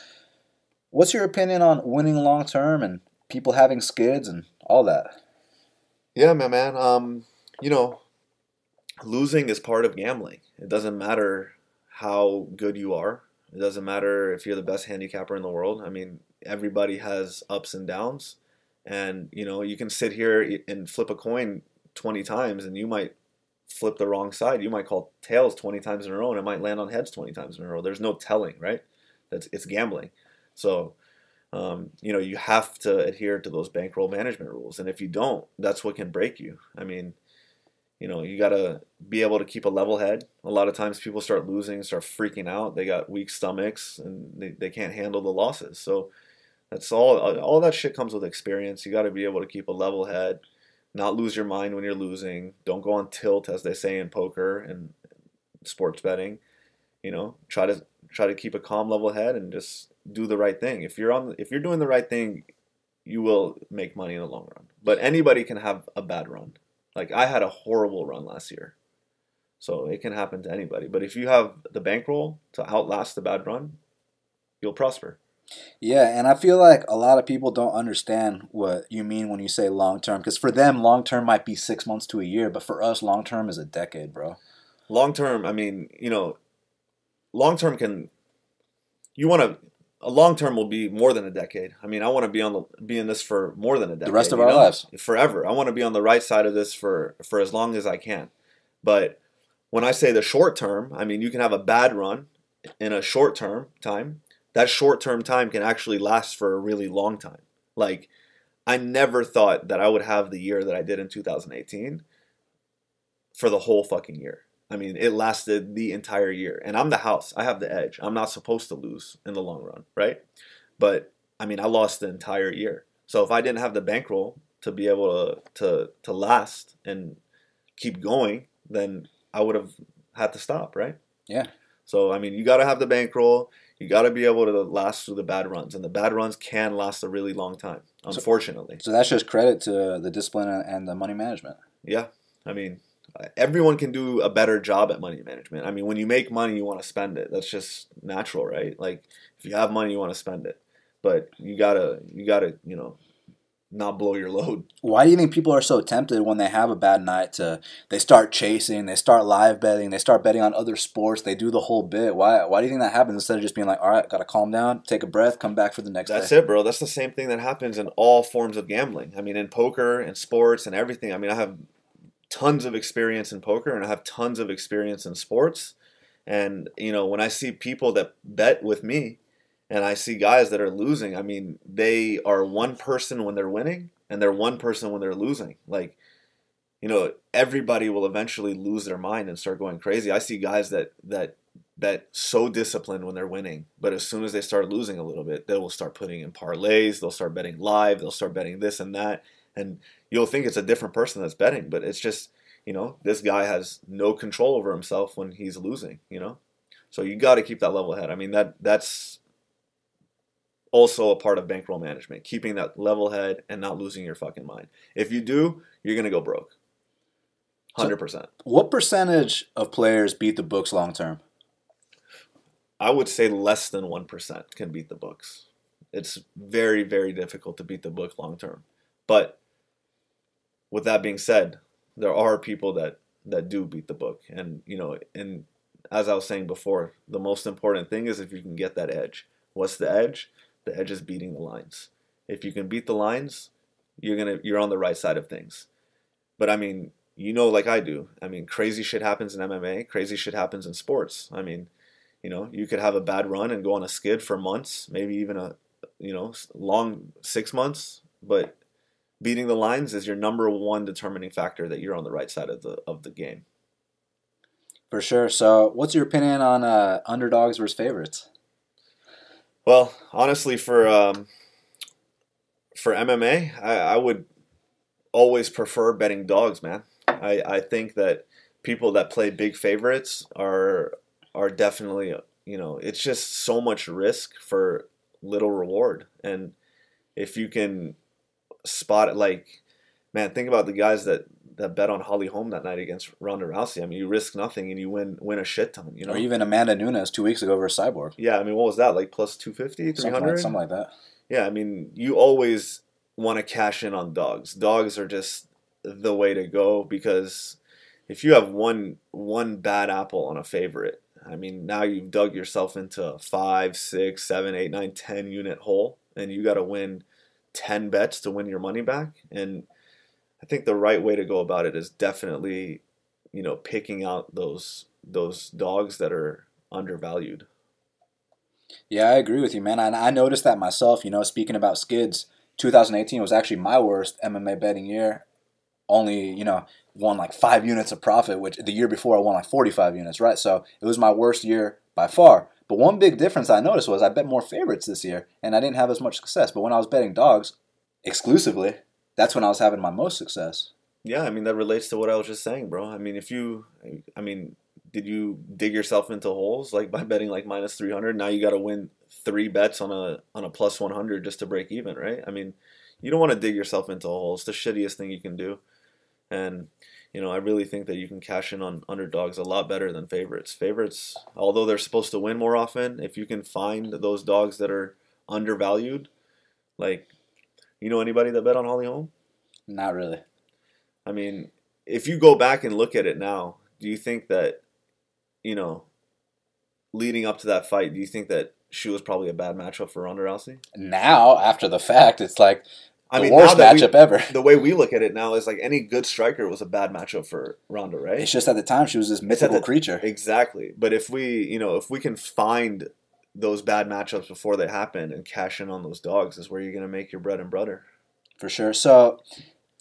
what's your opinion on winning long term and people having skids and all that? Yeah, man. Losing is part of gambling. It doesn't matter how good you are. It doesn't matter if you're the best handicapper in the world. I mean, everybody has ups and downs. And, you can sit here and flip a coin 20 times and you might flip the wrong side. You might call tails 20 times in a row and it might land on heads 20 times in a row. There's no telling, right? It's gambling. So, you have to adhere to those bankroll management rules. And if you don't, that's what can break you. I mean, you got to be able to keep a level head. A lot of times people start losing, start freaking out. They got weak stomachs and they can't handle the losses. So that's all that shit comes with experience. You got to be able to keep a level head, not lose your mind when you're losing. Don't go on tilt, as they say in poker and sports betting. Try to keep a calm level head and just do the right thing. If you're doing the right thing, you will make money in the long run. But anybody can have a bad run. Like, I had a horrible run last year. So it can happen to anybody. But if you have the bankroll to outlast the bad run, you'll prosper. Yeah, and I feel like a lot of people don't understand what you mean when you say long term. Because for them, long term might be 6 months to a year, but for us, long term is a decade, bro. Long term, I mean, long term can you want to a long term will be more than a decade. I mean, I want to be in this for more than a decade. The rest of our lives, forever. I want to be on the right side of this for as long as I can. But when I say the short term, I mean you can have a bad run in a short term time. That short term time can actually last for a really long time. Like I never thought that I would have the year that I did in 2018 for the whole fucking year. I mean, it lasted the entire year. And I'm the house. I have the edge. I'm not supposed to lose in the long run, right? But I mean, I lost the entire year. So if I didn't have the bankroll to be able to last and keep going, then I would have had to stop, right? yeah. So I mean, you got to have the bankroll. You got to be able to last through the bad runs, and the bad runs can last a really long time, unfortunately. So that's just credit to the discipline and the money management. Yeah, I mean, everyone can do a better job at money management. I mean, when you make money, you want to spend it. That's just natural, right? Like if you have money, you want to spend it, but you gotta, not blow your load. Why do you think people are so tempted when they have a bad night they start chasing, they start live betting, they start betting on other sports, they do the whole bit? Why do you think that happens instead of just being like, all right, got to calm down, take a breath, come back for the next day? That's it, bro. That's the same thing that happens in all forms of gambling. I mean, in poker and sports and everything. I mean, I have tons of experience in poker and I have tons of experience in sports. And, when I see people that bet with me, and I see guys that are losing. I mean, they are one person when they're winning, and they're one person when they're losing. Like, everybody will eventually lose their mind and start going crazy. I see guys that bet so disciplined when they're winning, but as soon as they start losing a little bit, they will start putting in parlays. They'll start betting live. They'll start betting this and that, and you'll think it's a different person that's betting, but it's just this guy has no control over himself when he's losing. So you got to keep that level head. I mean that's also a part of bankroll management, keeping that level head and not losing your fucking mind. If you do, you're going to go broke. 100%. So what percentage of players beat the books long term? I would say less than 1% can beat the books. It's very, very difficult to beat the book long term. But with that being said, there are people that do beat the book. And, and as I was saying before, the most important thing is if you can get that edge. What's the edge? The edge is beating the lines. If you can beat the lines, you're on the right side of things. But I mean, like I do. I mean, crazy shit happens in MMA. Crazy shit happens in sports. I mean, you could have a bad run and go on a skid for months, maybe even a long 6 months. But beating the lines is your number one determining factor that you're on the right side of the game. For sure. So, what's your opinion on underdogs versus favorites? Well, honestly, for MMA, I would always prefer betting dogs, man. I think that people that play big favorites are definitely, it's just so much risk for little reward. And if you can spot it, like, man, think about the guys that bet on Holly Holm that night against Ronda Rousey. I mean, you risk nothing and you win a shit ton, Or even Amanda Nunes 2 weeks ago versus Cyborg. Yeah, I mean, what was that, like plus 250, 300? Something like that. Yeah, I mean, you always want to cash in on dogs. Dogs are just the way to go because if you have one bad apple on a favorite, I mean, now you've dug yourself into a 5, 6, 7, 8, 9, 10 unit hole, and you got to win 10 bets to win your money back. And I think the right way to go about it is definitely, picking out those dogs that are undervalued. Yeah, I agree with you, man. I noticed that myself. Speaking about skids, 2018 was actually my worst MMA betting year. Only, won like 5 units of profit, which the year before I won like 45 units, right? So it was my worst year by far. But one big difference I noticed was I bet more favorites this year, and I didn't have as much success. But when I was betting dogs exclusively, that's when I was having my most success. Yeah, I mean, that relates to what I was just saying, bro. I mean, did you dig yourself into holes like by betting like minus 300? Now you got to win 3 bets on a plus 100 just to break even, right? I mean, you don't want to dig yourself into holes. It's the shittiest thing you can do. And I really think that you can cash in on underdogs a lot better than favorites. Favorites, although they're supposed to win more often, if you can find those dogs that are undervalued, like, anybody that bet on Holly Holm? Not really. I mean, if you go back and look at it now, do you think that, leading up to that fight, do you think that she was probably a bad matchup for Ronda Rousey? Now, after the fact, it's like the worst now matchup ever. The way we look at it now is like any good striker was a bad matchup for Ronda, right? It's just at the time she was this mythical creature. Exactly. But if we can find those bad matchups before they happen and cash in on those dogs, is where you're going to make your bread and butter. For sure. So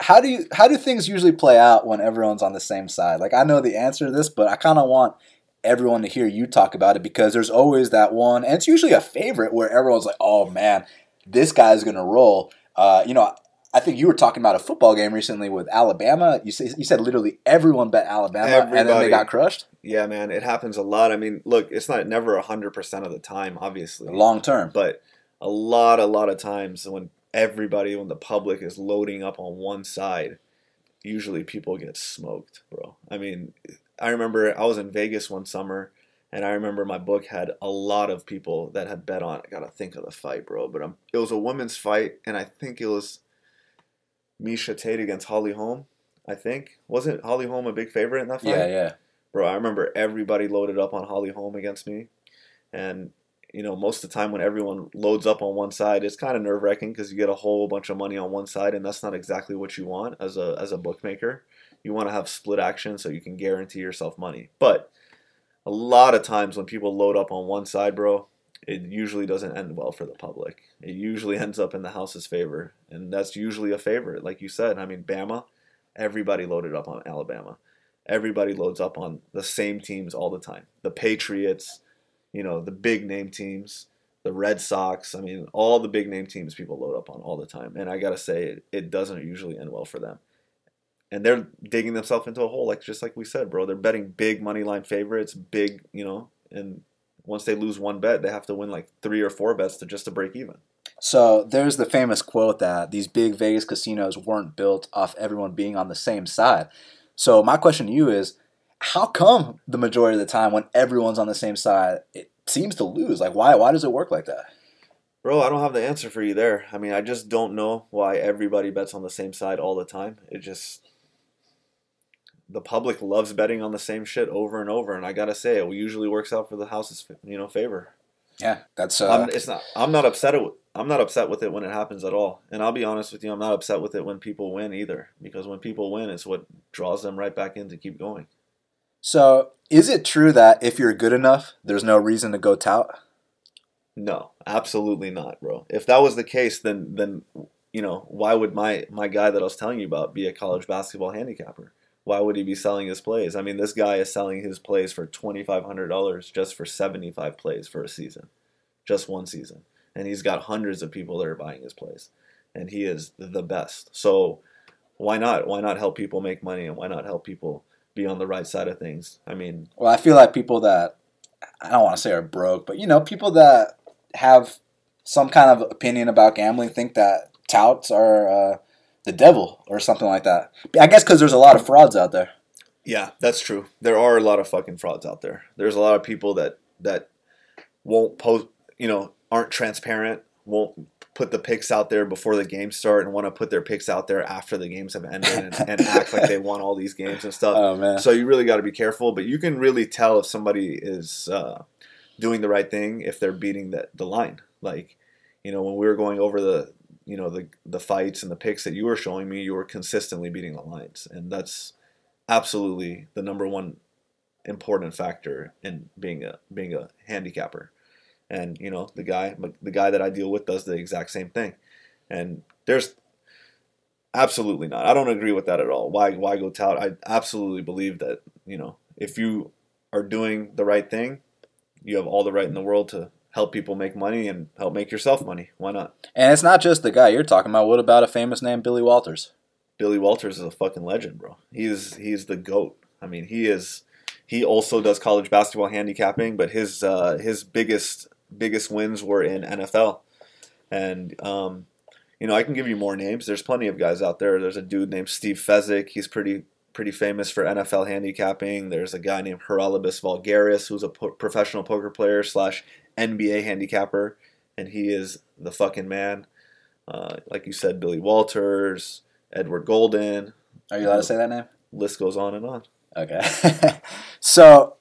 how do things usually play out when everyone's on the same side? Like, I know the answer to this, but I kind of want everyone to hear you talk about it, because there's always that one, and it's usually a favorite where everyone's like, oh man, this guy's going to roll. I think you were talking about a football game recently with Alabama. You said literally everyone bet Alabama, and then they got crushed. Yeah, man, it happens a lot. I mean, look, it's never 100% of the time, obviously. Long term. But a lot of times when the public is loading up on one side, usually people get smoked, bro. I mean, I remember I was in Vegas one summer, and I remember my book had a lot of people that had bet on. I gotta think of the fight, bro. But it was a women's fight, and I think it was Miesha Tate against Holly Holm. I think, wasn't Holly Holm a big favorite in that fight? Yeah. Bro, I remember everybody loaded up on Holly Holm against me, and most of the time when everyone loads up on one side, it's kind of nerve-wracking because you get a whole bunch of money on one side, and that's not exactly what you want as a bookmaker. You want to have split action so you can guarantee yourself money. But a lot of times when people load up on one side, bro, it usually doesn't end well for the public. It usually ends up in the house's favor, and that's usually a favorite. Like you said, I mean, Bama, everybody loaded up on Alabama. Everybody loads up on the same teams all the time. The Patriots, the big name teams, the Red Sox. I mean, all the big name teams people load up on all the time. And I got to say, it doesn't usually end well for them. And they're digging themselves into a hole, just like we said, bro. They're betting big money line favorites, big, and once they lose one bet, they have to win like 3 or 4 bets to break even. So there's the famous quote that these big Vegas casinos weren't built off everyone being on the same side. So my question to you is, how come the majority of the time when everyone's on the same side, it seems to lose? Like, why does it work like that? Bro, I don't have the answer for you there. I mean, I just don't know why everybody bets on the same side all the time. The public loves betting on the same shit over and over, and I gotta say, it usually works out for the house's favor. Yeah, that's. I'm not upset with it when it happens at all, and I'll be honest with you, I'm not upset with it when people win either, because when people win, it's what draws them right back in to keep going. So, is it true that if you're good enough, there's no reason to go tout? No, absolutely not, bro. If that was the case, then why would my guy that I was telling you about be a college basketball handicapper? Why would he be selling his plays? I mean, this guy is selling his plays for $2,500 just for 75 plays for a season. Just one season. And he's got hundreds of people that are buying his plays. And he is the best. So why not? Why not help people make money, and why not help people be on the right side of things? I mean... Well, I feel like people that, I don't want to say are broke, but, people that have some kind of opinion about gambling think that touts are... the devil or something like that. I guess because there's a lot of frauds out there. Yeah, that's true. There are a lot of fucking frauds out there. There's a lot of people that won't post, aren't transparent, won't put the picks out there before the games start, and want to put their picks out there after the games have ended and act like they won all these games and stuff. Oh, man. So you really got to be careful, but you can really tell if somebody is doing the right thing if they're beating the line. Like, when we were going over the fights and the picks that you were showing me, you were consistently beating the lines, and that's absolutely the number one important factor in being a handicapper. And the guy that I deal with does the exact same thing. And there's absolutely not. I don't agree with that at all. Why go tout? I absolutely believe that if you are doing the right thing, you have all the right in the world to help people make money and help make yourself money. Why not? And it's not just the guy you're talking about. What about a famous name, Billy Walters? Billy Walters is a fucking legend, bro. He's the GOAT. I mean, he also does college basketball handicapping, but his biggest wins were in NFL. And You know, I can give you more names. There's plenty of guys out there. There's a dude named Steve Fezzik. He's pretty famous for NFL handicapping. There's a guy named Haralabis Vulgaris, who's a professional poker player slash NBA handicapper, and he is the fucking man. Like you said, Billy Walters, Edward Golden. Are you allowed to say that name? List goes on and on. Okay. So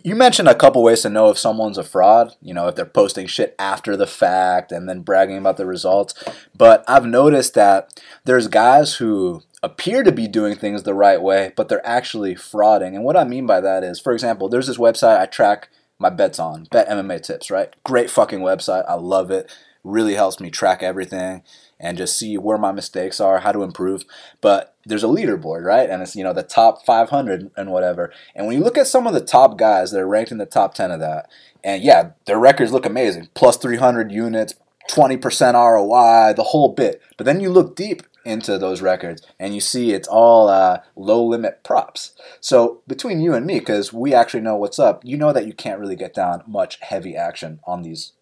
you mentioned a couple ways to know if someone's a fraud, you know, if they're posting shit after the fact and then bragging about the results. But I've noticed that there's guys who appear to be doing things the right way, but they're actually frauding. And what I mean by that is, for example, there's this website I track my bets on, Bet MMA Tips, right? Great fucking website. I love it. Really helps me track everything and just see where my mistakes are, how to improve. But there's a leaderboard, right? And it's, you know, the top 500 and whatever. And when you look at some of the top guys that are ranked in the top 10 of that, and yeah, their records look amazing. Plus 300 units, 20% ROI, the whole bit. But then you look deep into those records and you see it's all low limit props. So between you and me, because we actually know what's up, you know that you can't really get down much heavy action on these,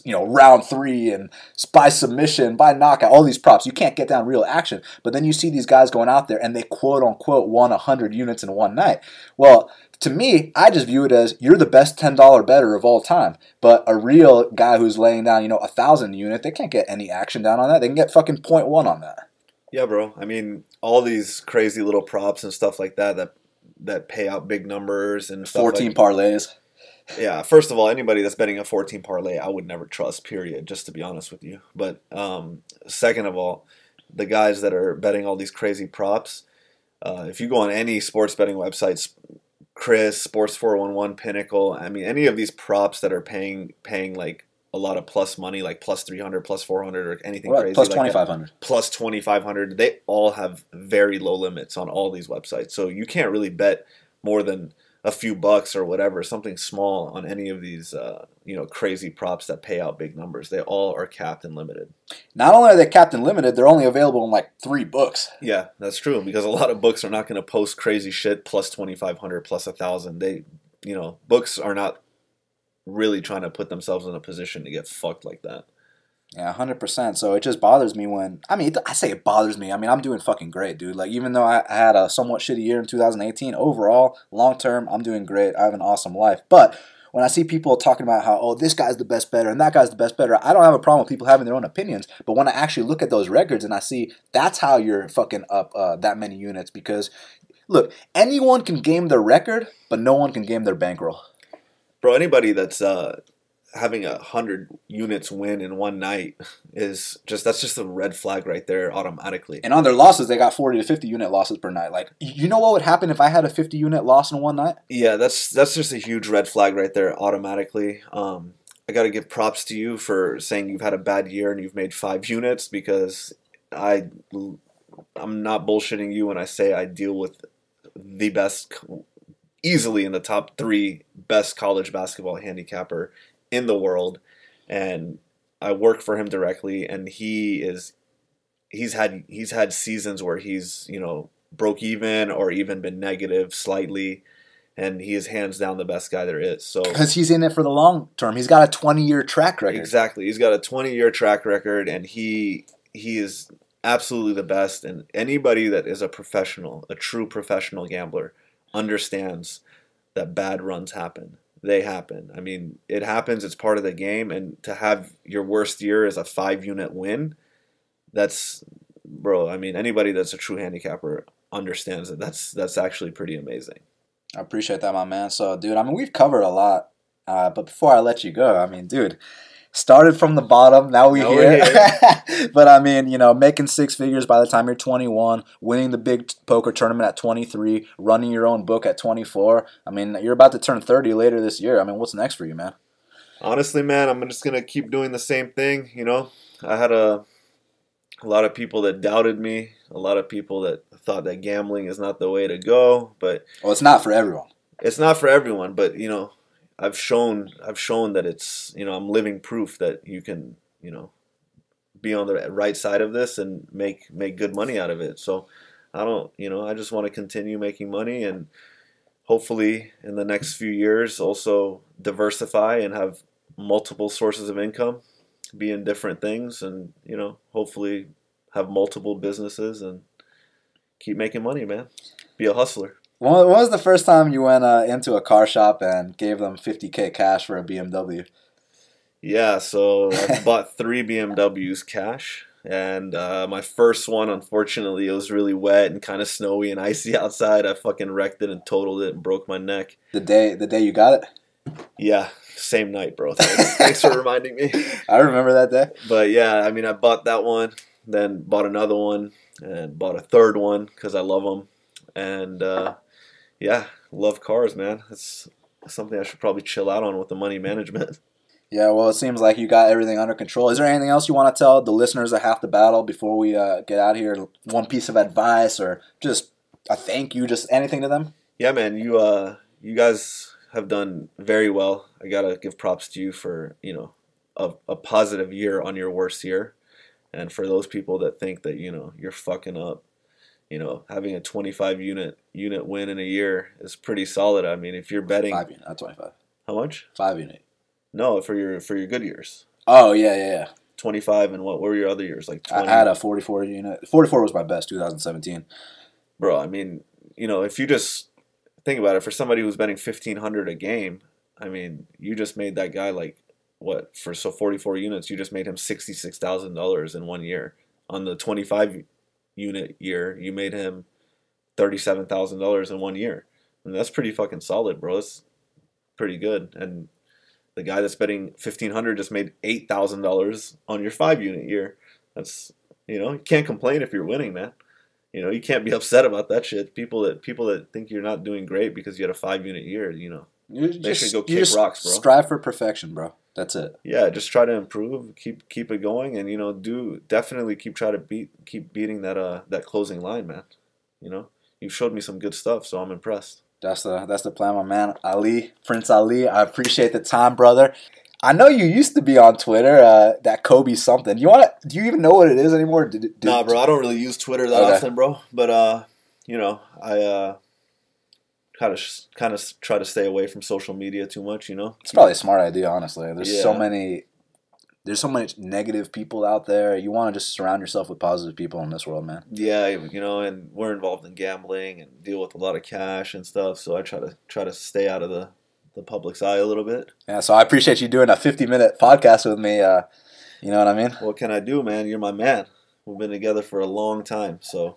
you know, round 3 and by submission, by knockout, all these props. You can't get down real action. But then you see these guys going out there and they quote unquote won 100 units in one night. Well, to me, I just view it as you're the best $10 bettor of all time. But a real guy who's laying down, you know, 1,000 unit, they can't get any action down on that. They can get fucking 0.1 on that. Yeah, bro. I mean, all these crazy little props and stuff like that pay out big numbers and stuff 14 parlays. Yeah, first of all, anybody that's betting a 14 parlay, I would never trust, period, just to be honest with you. But second of all, the guys that are betting all these crazy props, if you go on any sports betting websites, Chris, Sports 411, Pinnacle, I mean, any of these props that are paying like a lot of plus money, like plus 300, plus 400, or anything crazy plus like 2,500. that, plus 2,500, they all have very low limits on all these websites. So you can't really bet more than a few bucks or whatever, something small on any of these, you know, crazy props that pay out big numbers. They all are capped and limited. Not only are they capped and limited, they're only available in like 3 books. Yeah, that's true, because a lot of books are not going to post crazy shit plus 2,500, plus 1,000. They, you know, books are not really trying to put themselves in a position to get fucked like that. Yeah, 100%. So it just bothers me when, I mean, I say it bothers me. I mean, I'm doing fucking great, dude. Like, even though I had a somewhat shitty year in 2018, overall, long term, I'm doing great. I have an awesome life. But when I see people talking about how, oh, this guy's the best bettor and that guy's the best bettor, I don't have a problem with people having their own opinions. But when I actually look at those records and I see that's how you're fucking up that many units, because, look, anyone can game their record, but no one can game their bankroll. Bro, anybody that's having 100 units win in one night is that's just a red flag right there automatically. And on their losses, they got 40 to 50 unit losses per night. Like, you know what would happen if I had a 50 unit loss in one night? Yeah, that's just a huge red flag right there automatically. I got to give props to you for saying you've had a bad year and you've made 5 units, because I'm not bullshitting you when I say I deal with the best, easily in the top 3 best college basketball handicapper in the world, and I work for him directly, and he's had seasons where he's, you know, broke even or even been negative slightly, and he is hands down the best guy there is. So because he's in it for the long term, he's got a 20-year track record. Exactly, he's got a 20-year track record, and he is absolutely the best. And anybody that is a professional, a true professional gambler, understands that bad runs happen. They happen. I mean, it happens. It's part of the game. And to have your worst year as a 5-unit win, that's, bro, I mean, anybody that's a true handicapper understands that that's actually pretty amazing. I appreciate that, my man. So, dude, I mean, we've covered a lot. But before I let you go, I mean, dude, started from the bottom. Now we're here. But, I mean, you know, making 6 figures by the time you're 21, winning the big poker tournament at 23, running your own book at 24. I mean, you're about to turn 30 later this year. I mean, what's next for you, man? Honestly, man, I'm just going to keep doing the same thing. You know, I had a lot of people that doubted me, a lot of people that thought that gambling is not the way to go. But well, it's not for everyone. It's not for everyone, but, you know, I've shown that it's, you know, I'm living proof that you can, you know, be on the right side of this and make good money out of it. So I just want to continue making money, and hopefully in the next few years also diversify and have multiple sources of income. be in different things, and hopefully have multiple businesses and keep making money, man. Be a hustler. When was the first time you went into a car shop and gave them $50K cash for a BMW? Yeah, so I bought 3 BMWs cash, and my first one, unfortunately, it was really wet and kind of snowy and icy outside. I fucking wrecked it and totaled it and broke my neck. The day you got it? Yeah, same night, bro. Thanks for reminding me. I remember that day. But yeah, I mean, I bought that one, then bought another one, and bought a third one because I love them. And yeah, love cars, man. It's something I should probably chill out on with the money management. Yeah, well, it seems like you got everything under control. Is there anything else you want to tell the listeners of Half the Battle before we get out of here? One piece of advice or just a thank you, just anything to them? Yeah, man, you guys have done very well. I got to give props to you for, a positive year on your worst year. And for those people that think that, you're fucking up, having a 25 unit win in a year is pretty solid. I mean, if you're betting 5 unit, not 25. How much? 5 unit. No, for your good years. Oh, yeah. 25, and what were your other years? Like 20? I had a 44 unit. 44 was my best, 2017. Bro, I mean, if you just think about it, for somebody who's betting $1,500 a game, I mean, you just made that guy what? For 44 units, you just made him $66,000 in 1 year. On the 25 unit year, you made him $37,000 in 1 year. And that's pretty fucking solid, bro. That's pretty good. And the guy that's betting $1,500 just made $8,000 on your 5 unit year. That's you can't complain if you're winning, man. You can't be upset about that shit. People that think you're not doing great because you had a 5 unit year, they should go kick rocks, bro. Strive for perfection, bro. That's it. Yeah, just try to improve, keep it going, and definitely keep beating that closing line, man. You've showed me some good stuff, so I'm impressed. That's the plan, my man. Ali, Prince Ali, I appreciate the time, brother. I know you used to be on Twitter, that Kobe something. Do you even know what it is anymore? Nah, bro, I don't really use Twitter that often, bro. But I kind of try to stay away from social media too much. It's probably a smart idea, honestly. There's so much negative people out there. You want to just surround yourself with positive people in this world, man. Yeah, and we're involved in gambling and deal with a lot of cash and stuff. So I try to stay out of the public's eye a little bit. Yeah, so I appreciate you doing a 50-minute podcast with me. You know what I mean? What can I do, man? You're my man. We've been together for a long time, so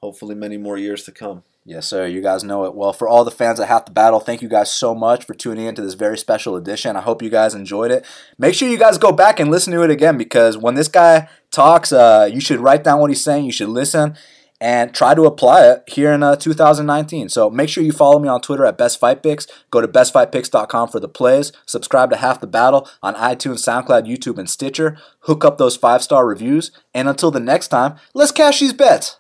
hopefully many more years to come. Yes, sir. You guys know it. Well, for all the fans that Half the Battle, thank you guys so much for tuning into this very special edition. I hope you guys enjoyed it. Make sure you guys go back and listen to it again, because when this guy talks, you should write down what he's saying. You should listen and try to apply it here in 2019. So make sure you follow me on Twitter at BestFightPicks. Go to BestFightPicks.com for the plays. Subscribe to Half the Battle on iTunes, SoundCloud, YouTube, and Stitcher. Hook up those 5-star reviews. And until the next time, let's cash these bets.